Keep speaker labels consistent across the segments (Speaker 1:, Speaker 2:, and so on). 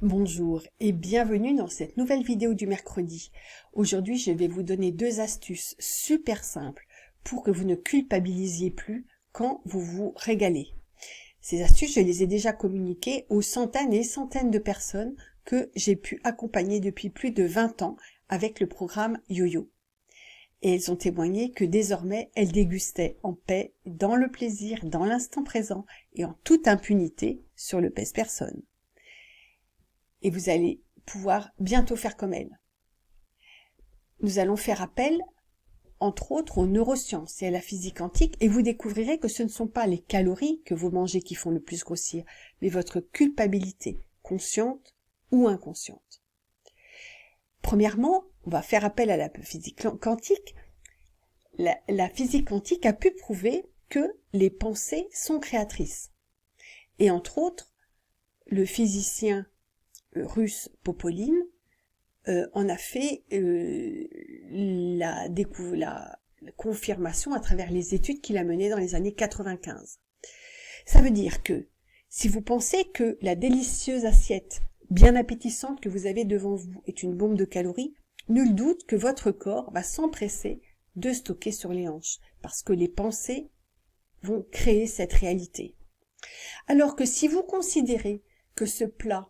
Speaker 1: Bonjour et bienvenue dans cette nouvelle vidéo du mercredi. Aujourd'hui, je vais vous donner 2 astuces super simples pour que vous ne culpabilisiez plus quand vous vous régalez. Ces astuces, je les ai déjà communiquées aux centaines et centaines de personnes que j'ai pu accompagner depuis plus de 20 ans avec le programme YoYo. Et elles ont témoigné que désormais, elles dégustaient en paix, dans le plaisir, dans l'instant présent et en toute impunité sur le pèse-personne. Et vous allez pouvoir bientôt faire comme elle. Nous allons faire appel, entre autres, aux neurosciences et à la physique quantique, et vous découvrirez que ce ne sont pas les calories que vous mangez qui font le plus grossir, mais votre culpabilité, consciente ou inconsciente. Premièrement, on va faire appel à la physique quantique. La physique quantique a pu prouver que les pensées sont créatrices. Et entre autres, le physicien russe Popoline en a fait la confirmation à travers les études qu'il a menées dans les années 95. Ça veut dire que si vous pensez que la délicieuse assiette bien appétissante que vous avez devant vous est une bombe de calories, nul doute que votre corps va s'empresser de stocker sur les hanches, parce que les pensées vont créer cette réalité. Alors que si vous considérez que ce plat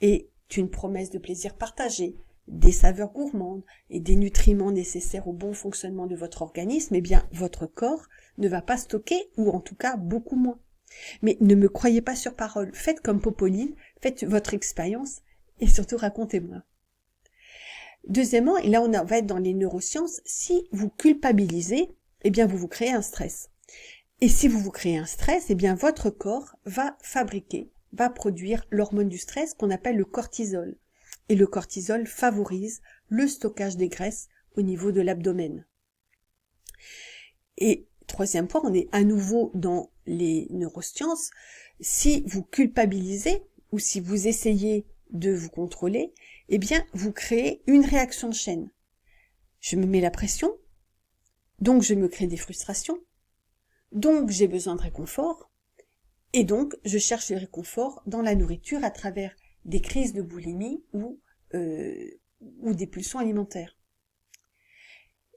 Speaker 1: est une promesse de plaisir partagé, des saveurs gourmandes et des nutriments nécessaires au bon fonctionnement de votre organisme, eh bien, votre corps ne va pas stocker, ou en tout cas beaucoup moins. Mais ne me croyez pas sur parole, faites comme Popoline, faites votre expérience et surtout racontez-moi. Deuxièmement, et là on va être dans les neurosciences, si vous culpabilisez, eh bien vous vous créez un stress. Et si vous vous créez un stress, eh bien votre corps va produire l'hormone du stress qu'on appelle le cortisol. Et le cortisol favorise le stockage des graisses au niveau de l'abdomen. Et troisième point, on est à nouveau dans les neurosciences. Si vous culpabilisez ou si vous essayez de vous contrôler, eh bien vous créez une réaction de chaîne. Je me mets la pression, donc je me crée des frustrations, donc j'ai besoin de réconfort, et donc je cherche le réconfort dans la nourriture à travers des crises de boulimie ou des pulsions alimentaires.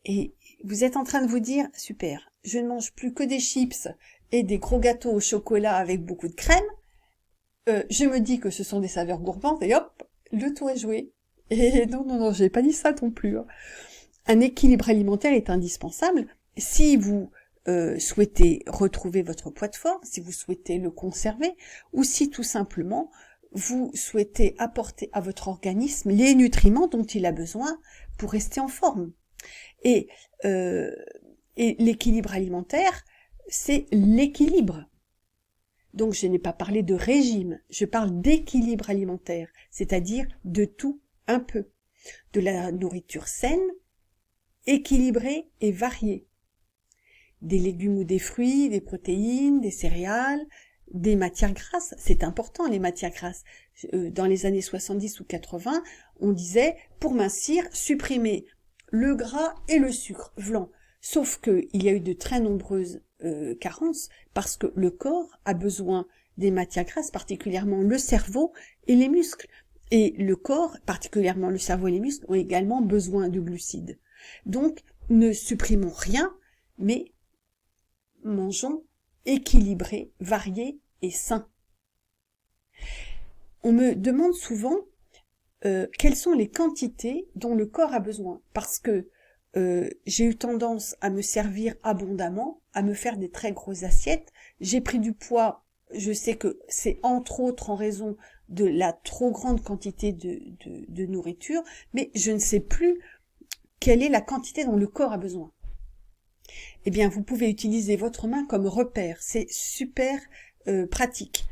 Speaker 1: Et vous êtes en train de vous dire, super, je ne mange plus que des chips et des gros gâteaux au chocolat avec beaucoup de crème, je me dis que ce sont des saveurs gourmandes et hop, le tour est joué. Et non, j'ai pas dit ça non plus. Hein. Un équilibre alimentaire est indispensable si vous souhaitez retrouver votre poids de forme, si vous souhaitez le conserver, ou si tout simplement vous souhaitez apporter à votre organisme les nutriments dont il a besoin pour rester en forme. Et l'équilibre alimentaire, c'est l'équilibre. Donc je n'ai pas parlé de régime, je parle d'équilibre alimentaire, c'est-à-dire de tout un peu. De la nourriture saine, équilibrée et variée. Des légumes ou des fruits, des protéines, des céréales, des matières grasses. C'est important, les matières grasses. Dans les années 70 ou 80, on disait, pour mincir, supprimer le gras et le sucre blanc. Sauf qu'il y a eu de très nombreuses carences, parce que le corps a besoin des matières grasses, particulièrement le cerveau et les muscles. Et le corps, particulièrement le cerveau et les muscles, ont également besoin de glucides. Donc, ne supprimons rien, mais mangeons équilibré, varié et sain. On me demande souvent quelles sont les quantités dont le corps a besoin, parce que j'ai eu tendance à me servir abondamment, à me faire des très grosses assiettes. J'ai pris du poids, je sais que c'est entre autres en raison de la trop grande quantité de nourriture, mais je ne sais plus quelle est la quantité dont le corps a besoin. Eh bien, vous pouvez utiliser votre main comme repère, c'est super pratique.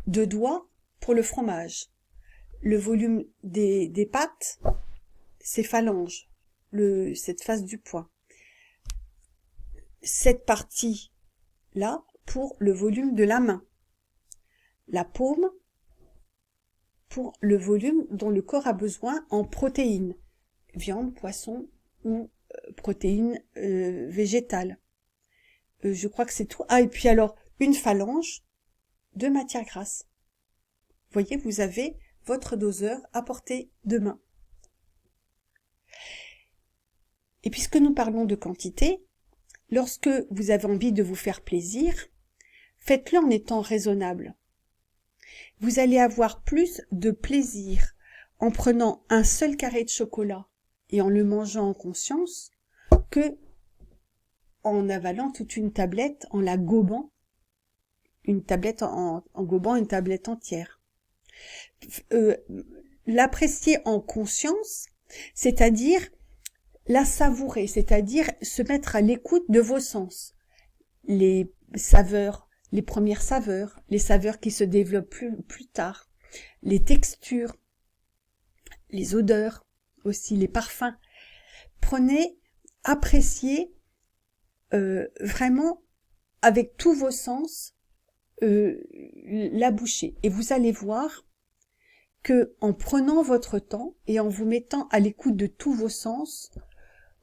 Speaker 1: 2 doigts pour le fromage, le volume des pâtes, ses phalanges, cette face du poing. Cette partie-là pour le volume de la main. La paume pour le volume dont le corps a besoin en protéines, viande, poisson ou protéines végétales. Je crois que c'est tout. Ah, et puis alors, une phalange de matière grasse. voyez, vous avez votre doseur à portée de main. Et puisque nous parlons de quantité, lorsque vous avez envie de vous faire plaisir, faites-le en étant raisonnable. Vous allez avoir plus de plaisir en prenant un seul carré de chocolat et en le mangeant en conscience que en avalant toute une tablette, en la gobant, une tablette en gobant une tablette entière. L'apprécier en conscience, c'est-à-dire la savourer, c'est-à-dire se mettre à l'écoute de vos sens. Les saveurs, les premières saveurs, les saveurs qui se développent plus tard, les textures, les odeurs, aussi les parfums. Prenez, appréciez vraiment avec tous vos sens la bouchée. Et vous allez voir que en prenant votre temps et en vous mettant à l'écoute de tous vos sens,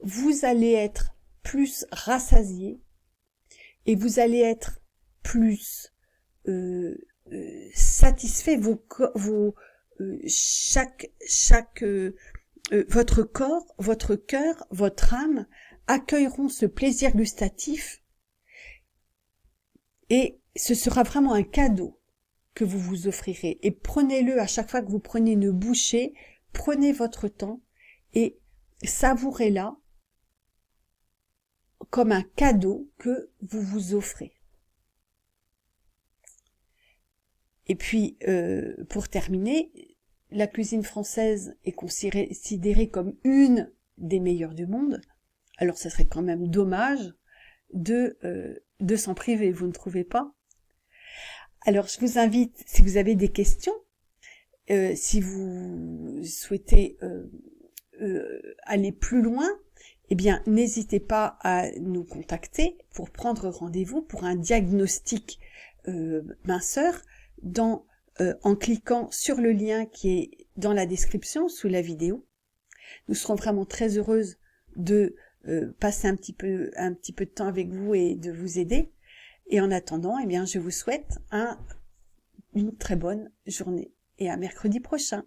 Speaker 1: vous allez être plus rassasié et vous allez être plus satisfait. Votre corps, votre cœur, votre âme accueilleront ce plaisir gustatif et ce sera vraiment un cadeau que vous vous offrirez. Et prenez-le à chaque fois que vous prenez une bouchée, prenez votre temps et savourez-la comme un cadeau que vous vous offrez. Et puis, pour terminer, la cuisine française est considérée comme une des meilleures du monde. Alors, ça serait quand même dommage de s'en priver, vous ne trouvez pas? Alors, je vous invite, si vous avez des questions, si vous souhaitez aller plus loin, eh bien, n'hésitez pas à nous contacter pour prendre rendez-vous pour un diagnostic minceur en cliquant sur le lien qui est dans la description sous la vidéo. Nous serons vraiment très heureuses de passer un petit peu de temps avec vous et de vous aider. Et en attendant, eh bien, je vous souhaite une très bonne journée et à mercredi prochain.